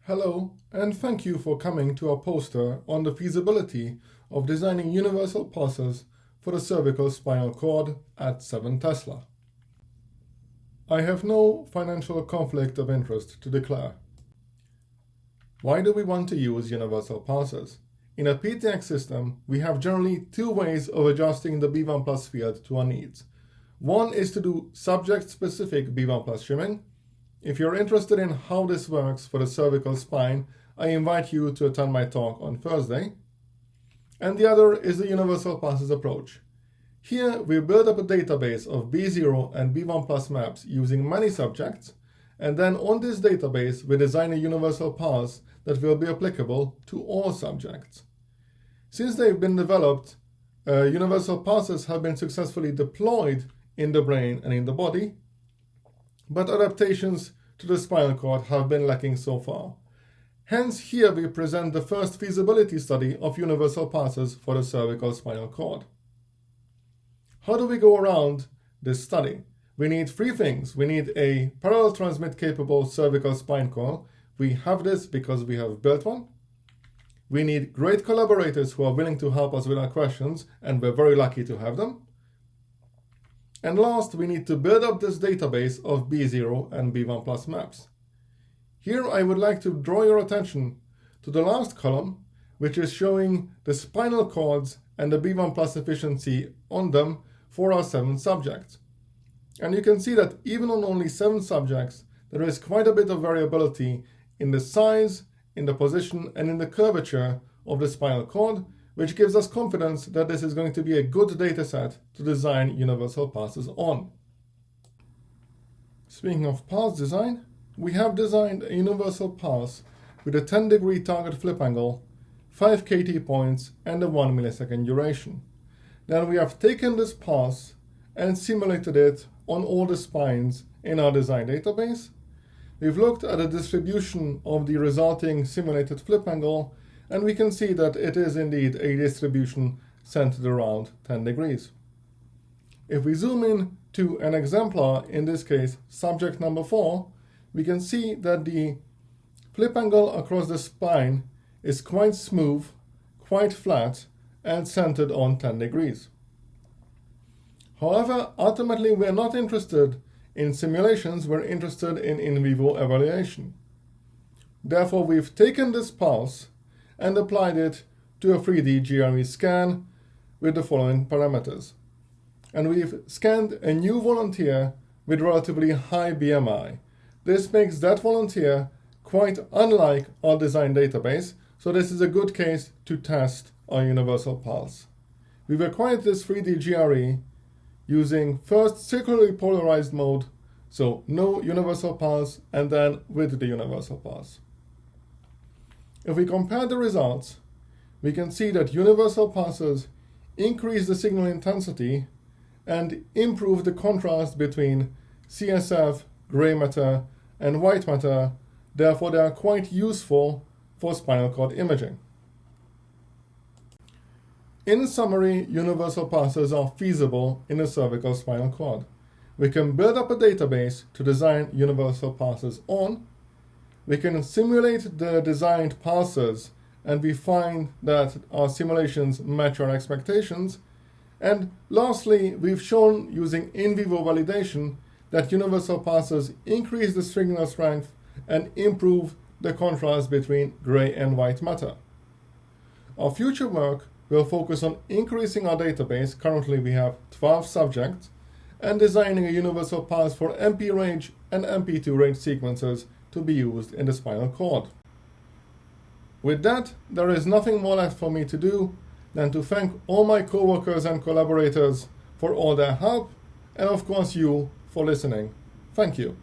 Hello, and thank you for coming to our poster on the feasibility of designing universal pulses for the cervical spinal cord at 7 Tesla. I have no financial conflict of interest to declare. Why do we want to use universal pulses? In a PTX system, we have generally two ways of adjusting the B1 plus field to our needs. One is to do subject-specific B1 plus shimming. If you're interested in how this works for the cervical spine, I invite you to attend my talk on Thursday. And the other is the universal pulses approach. Here, we build up a database of B0 and B1 plus maps using many subjects, and then on this database, we design a universal pulse that will be applicable to all subjects. Since they've been developed, universal pulses have been successfully deployed in the brain and in the body, but adaptations to the spinal cord have been lacking so far. Hence, here we present the first feasibility study of universal pulses for the cervical spinal cord. How do we go around this study? We need three things. We need a parallel transmit capable cervical spine coil. We have this because we have built one. We need great collaborators who are willing to help us with our questions, and we're very lucky to have them. And last, we need to build up this database of B0 and B1 plus maps. Here I would like to draw your attention to the last column, which is showing the spinal cords and the B1 plus efficiency on them for our 7 subjects. And you can see that even on only 7 subjects, there is quite a bit of variability in the size, in the position, and in the curvature of the spinal cord, which gives us confidence that this is going to be a good data set to design universal pulses on. Speaking of pulse design, we have designed a universal pulse with a 10-degree target flip angle, 5 kT points, and a 1 millisecond duration. Then we have taken this pulse and simulated it on all the spines in our design database. We've looked at the distribution of the resulting simulated flip angle, and we can see that it is indeed a distribution centered around 10 degrees. If we zoom in to an exemplar, in this case subject number 4, we can see that the flip angle across the spine is quite smooth, quite flat, and centered on 10 degrees. However, ultimately we're not interested in simulations, we're interested in vivo evaluation. Therefore, we've taken this pulse and applied it to a 3D GRE scan with the following parameters. And we've scanned a new volunteer with relatively high BMI. This makes that volunteer quite unlike our design database, so this is a good case to test our universal pulse. We've acquired this 3D GRE using first circularly polarized mode, so no universal pulse, and then with the universal pulse. If we compare the results, we can see that universal pulses increase the signal intensity and improve the contrast between CSF, gray matter, and white matter. Therefore, they are quite useful for spinal cord imaging. In summary, universal pulses are feasible in the cervical spinal cord. We can build up a database to design universal pulses on. We can simulate the designed pulses, and we find that our simulations match our expectations. And lastly, we've shown using in vivo validation that universal pulses increase the signal strength and improve the contrast between gray and white matter. Our future work will focus on increasing our database. Currently we have 12 subjects, and designing a universal pulse for MP range and MP2 range sequences to be used in the spinal cord. With that, there is nothing more left for me to do than to thank all my co-workers and collaborators for all their help, and of course you for listening. Thank you.